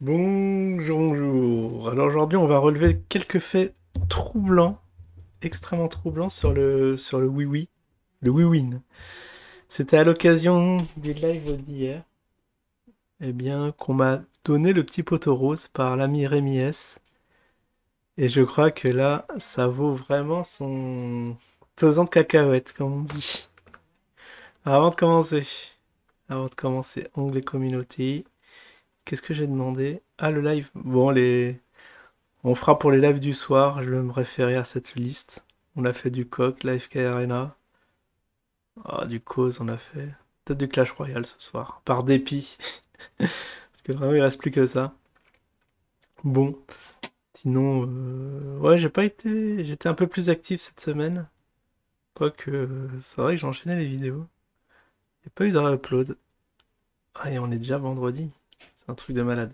Bonjour, bonjour. Alors aujourd'hui, on va relever quelques faits troublants, extrêmement troublants sur le oui-oui, le oui-win. C'était à l'occasion du live d'hier, eh bien, qu'on m'a donné le petit poteau rose par l'ami Rémi S. Et je crois que là, ça vaut vraiment son pesant de cacahuètes, comme on dit. Alors, avant de commencer, onglet communauté. Qu'est-ce que j'ai demandé? Ah, le live. Bon, on fera pour les lives du soir, je vais me référer à cette liste. On a fait du Coq, Live K Arena. Ah, du Cause, on a fait. Peut-être du Clash Royale ce soir. Par dépit. Parce que vraiment, il reste plus que ça. Bon. Sinon, ouais, j'ai pas été. J'étais un peu plus actif cette semaine. Quoique, c'est vrai que j'ai enchaîné les vidéos. Il n'y a pas eu de upload. Ah, et on est déjà vendredi. C'est un truc de malade.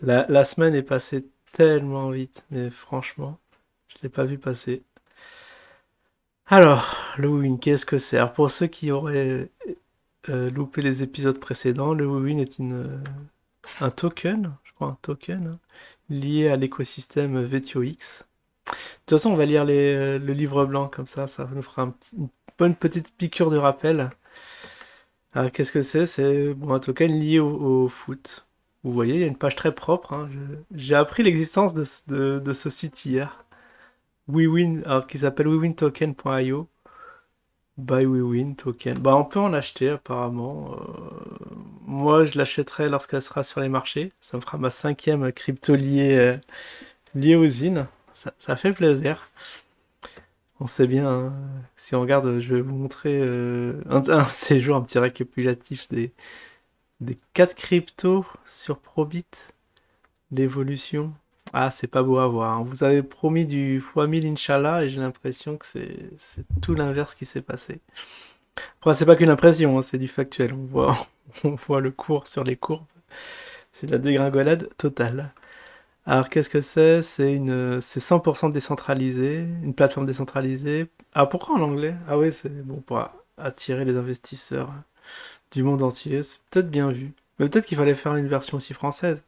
La semaine est passée tellement vite. Mais franchement, je l'ai pas vu passer. Alors, le Win, qu'est-ce que c'est? Alors, pour ceux qui auraient loupé les épisodes précédents, le Win est un token, je crois un token, hein, lié à l'écosystème VTOX. De toute façon, on va lire le livre blanc, comme ça nous fera une bonne petite piqûre de rappel. Alors, qu'est-ce que c'est? C'est bon, un token lié au foot. Vous voyez, il y a une page très propre, hein. J'ai appris l'existence de ce site hier. WeWin, alors qui s'appelle wewintoken.io. Buy We Win token. Bah, on peut en acheter apparemment. Moi, je l'achèterai lorsqu'elle sera sur les marchés. Ça me fera ma cinquième crypto liée aux ZIN. Ça fait plaisir. On sait bien, hein. Si on regarde, je vais vous montrer un séjour, un petit récapitulatif des 4 cryptos sur Probit. L'évolution. Ah, c'est pas beau à voir, hein. Vous avez promis du x 1000 Inch'Allah et j'ai l'impression que c'est tout l'inverse qui s'est passé. Après, c'est pas qu'une impression, hein, c'est du factuel. On voit le cours sur les courbes. C'est de la dégringolade totale. Alors, qu'est-ce que c'est? C'est 100% décentralisé, une plateforme décentralisée. Ah, pourquoi en anglais? Ah oui, c'est bon pour attirer les investisseurs du monde entier. C'est peut-être bien vu. Mais peut-être qu'il fallait faire une version aussi française.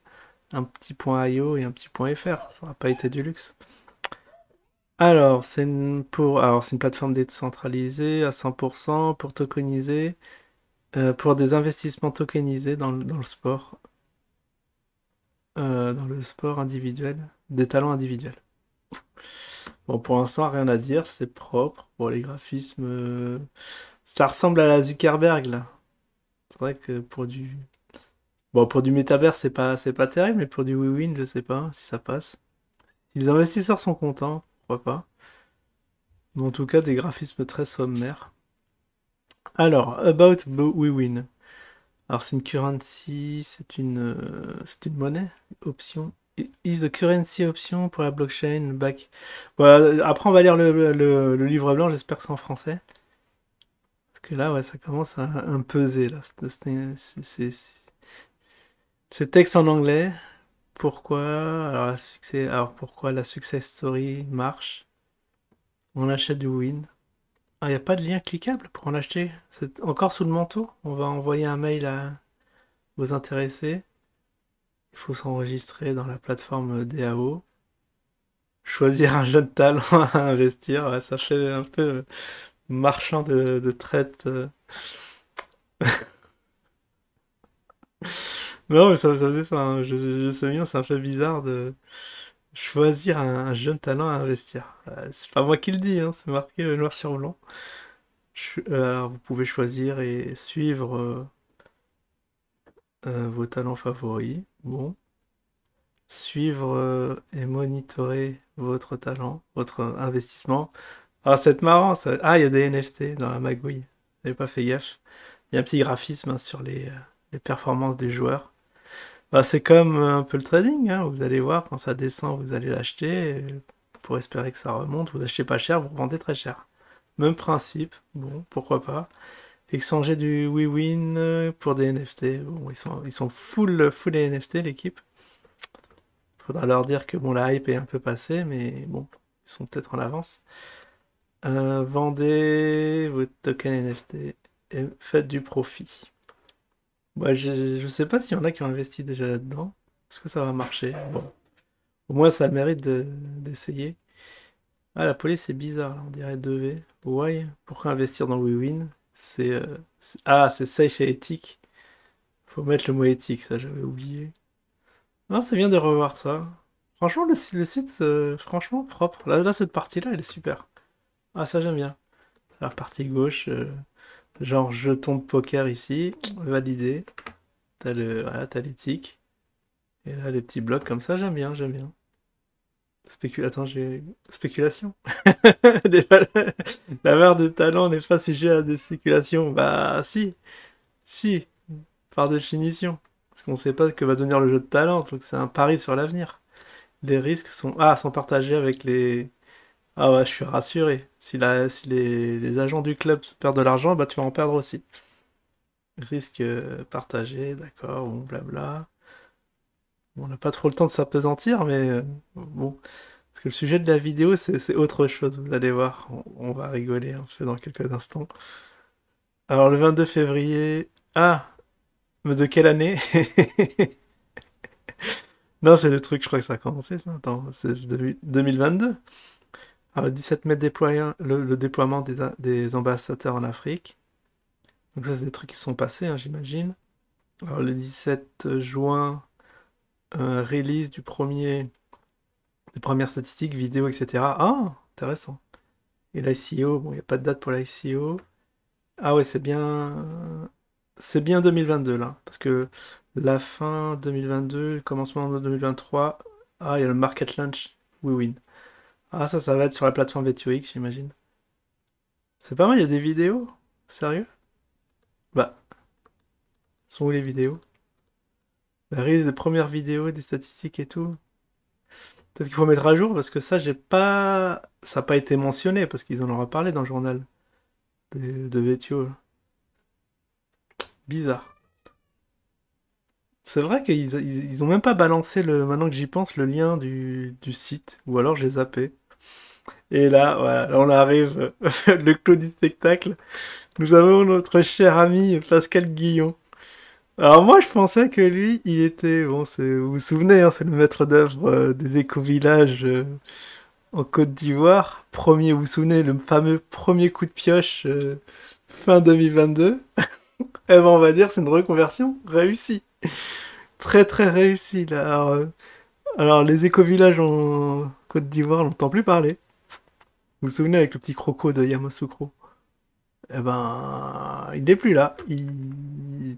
Un petit point .io et un petit point .fr. Ça n'aurait pas été du luxe. Alors, c'est une plateforme décentralisée à 100% pour tokeniser. Pour des investissements tokenisés dans le sport, dans le sport individuel, des talents individuels. Bon, pour l'instant, rien à dire, c'est propre. Bon, les graphismes, ça ressemble à la Zuckerberg, là. C'est vrai que pour du métavers, c'est pas terrible, mais pour du WeWin, je sais pas si ça passe. Si les investisseurs sont contents, pourquoi pas. Mais en tout cas, des graphismes très sommaires. Alors, about WeWin. Alors, c'est une currency, c'est une monnaie, option. Is the currency option pour la blockchain back. Voilà, après, on va lire le livre blanc, j'espère que c'est en français. Parce que là, ouais, ça commence à un peser, là. C'est texte en anglais. Pourquoi la success story marche? On achète du win. Ah, il n'y a pas de lien cliquable pour en acheter. C'est encore sous le manteau. On va envoyer un mail aux intéressés. Il faut s'enregistrer dans la plateforme DAO. Choisir un jeune talent à investir, ouais, ça fait un peu marchand de traite. Non, mais ça faisait ça, hein. Je sais bien, c'est un peu bizarre de choisir un jeune talent à investir. C'est pas moi qui le dis, hein, c'est marqué noir sur blanc. Alors, vous pouvez choisir et suivre vos talents favoris. Bon. Suivre et monitorer votre talent, votre investissement. Ah, c'est marrant ça. Ah, il y a des NFT dans la magouille. J'avais pas fait gaffe. Il y a un petit graphisme, hein, sur les performances des joueurs. Bah, c'est comme un peu le trading, hein. Vous allez voir, quand ça descend, vous allez l'acheter. Pour espérer que ça remonte, vous achetez pas cher, vous revendez très cher. Même principe, bon, pourquoi pas. Échanger du WeWin pour des NFT. Bon, ils sont full NFT, l'équipe. Faudra leur dire que bon, la hype est un peu passée, mais bon, ils sont peut-être en avance. Vendez vos tokens NFT et faites du profit. Moi, je sais pas s'il y en a qui ont investi déjà là-dedans. Est-ce que ça va marcher? Bon. Au moins, ça a le mérite d'essayer. Ah, la police, c'est bizarre, là, on dirait 2V. Why? Pourquoi investir dans WeWin? Ah, c'est safe et éthique. Faut mettre le mot éthique, ça, j'avais oublié. Non, c'est bien de revoir ça. Franchement, le site, franchement, propre. Là, cette partie-là, elle est super. Ah, ça, j'aime bien. La partie gauche, genre jeton de poker ici, validé. Voilà, t'as l'éthique. Et là, les petits blocs comme ça, j'aime bien, j'aime bien. Attends, j'ai... Spéculation. Des valeurs- La valeur de talent n'est pas sujet à des spéculations. Bah, si, si, par définition. Parce qu'on sait pas que va devenir le jeu de talent, donc c'est un pari sur l'avenir. Les risques sont partagés avec les... Ah ouais, je suis rassuré. Si les agents du club perdent de l'argent, bah tu vas en perdre aussi. Risque partagé, d'accord, bon, blabla. Bon, on n'a pas trop le temps de s'apesantir, mais bon. Parce que le sujet de la vidéo, c'est autre chose, vous allez voir. On va rigoler un peu dans quelques instants. Alors, le 22 février... Ah! Mais de quelle année? Non, c'est le truc, je crois que ça a commencé, ça. Attends, c'est 2022. Alors, le 17 mai, le déploiement des ambassadeurs en Afrique. Donc ça, c'est des trucs qui sont passés, hein, j'imagine. Alors, le 17 juin, release des premières statistiques, vidéos, etc. Ah, intéressant. Et l'ICO, bon, il n'y a pas de date pour l'ICO. Ah ouais, c'est bien 2022 là, parce que la fin 2022, le commencement de 2023, ah, il y a le market launch, we win. Ah, ça va être sur la plateforme VTOX, j'imagine. C'est pas mal, il y a des vidéos? Sérieux? Bah, sont où les vidéos? La release des premières vidéos, des statistiques et tout. Peut-être qu'il faut mettre à jour, parce que ça, j'ai pas... Ça n'a pas été mentionné, parce qu'ils en auront parlé dans le journal de VTO. Bizarre. C'est vrai qu'ils ont même pas balancé maintenant que j'y pense, le lien du site, ou alors j'ai zappé. Et là, voilà, là, on arrive, le clou du spectacle. Nous avons notre cher ami Pascal Guillon. Alors moi, je pensais que lui, il était, bon, vous vous souvenez, hein, c'est le maître d'œuvre des éco-villages en Côte d'Ivoire. Premier, vous vous souvenez, le fameux premier coup de pioche fin 2022. Eh ben, on va dire, c'est une reconversion réussie. Très très réussie, là. Alors, les éco-villages en Côte d'Ivoire, on n'entend plus parler. Vous vous souvenez avec le petit croco de Yamoussoukro? Eh ben, il n'est plus là.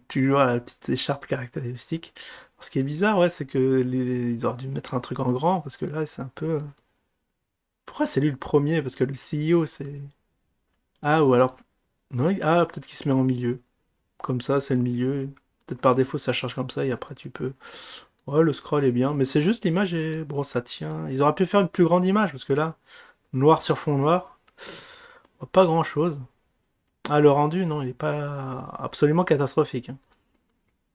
Tu vois la petite écharpe caractéristique. Ce qui est bizarre, ouais, c'est que ils auraient dû mettre un truc en grand, parce que là, c'est un peu... Pourquoi c'est lui le premier? Parce que le CEO, c'est... Ah, ou alors... Non, ah, peut-être qu'il se met en milieu. Comme ça, c'est le milieu. Peut-être par défaut, ça charge comme ça, et après, tu peux... Ouais, le scroll est bien, mais c'est juste l'image et... Bon, ça tient. Ils auraient pu faire une plus grande image, parce que là... Noir sur fond noir. Pas grand chose. Ah, le rendu, non, il est pas absolument catastrophique, hein.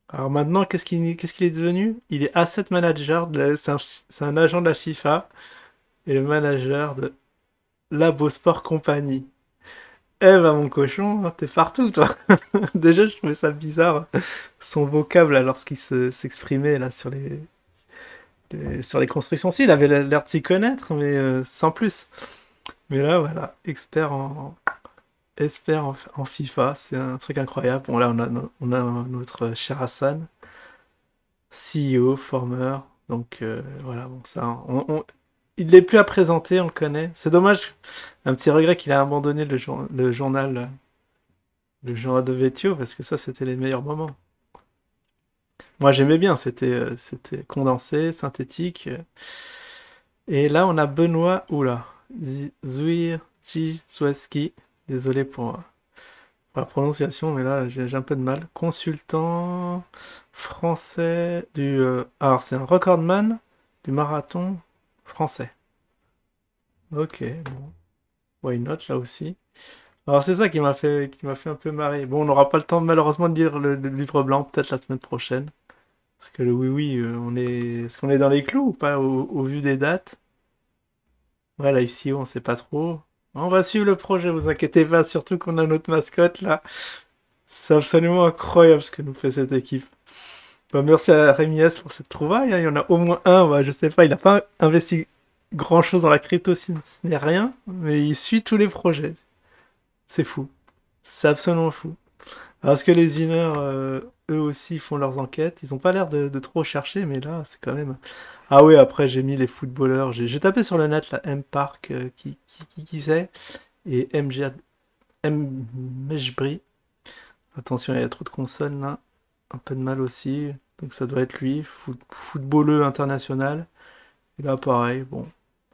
Alors maintenant, qu'est-ce qu'il est devenu? Il est asset manager, c'est un agent de la FIFA et le manager de Labo Sport Company. Eh ben mon cochon, hein, t'es partout toi. Déjà, je trouvais ça bizarre, son vocable lorsqu'il s'exprimait là sur les constructions. Si, il avait l'air de s'y connaître, mais sans plus. Mais là, voilà, expert en FIFA, c'est un truc incroyable. Bon, là, on a notre cher Hassan, CEO, former. Donc, voilà, bon, ça, il n'est plus à présenter, on le connaît. C'est dommage, un petit regret qu'il a abandonné le journal de Vetio, parce que ça, c'était les meilleurs moments. Moi, j'aimais bien, c'était condensé, synthétique. Et là, on a Benoît, oula, Zouir Tchizweski. Désolé pour la prononciation, mais là, j'ai un peu de mal. Consultant français alors, c'est un recordman du marathon français. Ok, bon. Why not, là aussi. Alors, c'est ça qui m'a fait un peu marrer. Bon, on n'aura pas le temps, malheureusement, de lire le livre blanc, peut-être la semaine prochaine. Parce que le oui, oui, est-ce qu'on est dans les clous ou pas, au vu des dates? Ouais, là, ici, on sait pas trop. On va suivre le projet, vous inquiétez pas, surtout qu'on a notre mascotte, là. C'est absolument incroyable ce que nous fait cette équipe. Bah, merci à Rémi S pour cette trouvaille, hein. Il y en a au moins un, bah, je sais pas, il a pas investi grand-chose dans la crypto, ce n'est rien, mais il suit tous les projets. C'est fou. C'est absolument fou. Parce que les inner, eux aussi, font leurs enquêtes. Ils ont pas l'air de trop chercher, mais là, c'est quand même... Ah oui, après, j'ai mis les footballeurs. J'ai tapé sur le net, la M-Park, qui c'est, et MG, M. Mejbri. Attention, il y a trop de consonnes, là. Un peu de mal aussi. Donc ça doit être lui, footballeux international. Et là, pareil, bon.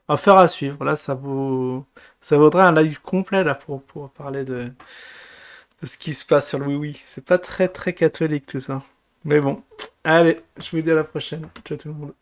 Affaire à suivre. Là, ça vaudrait un live complet, là, pour parler de ce qui se passe sur le oui-oui. C'est pas très très catholique tout ça. Mais bon. Allez, je vous dis à la prochaine. Ciao tout le monde.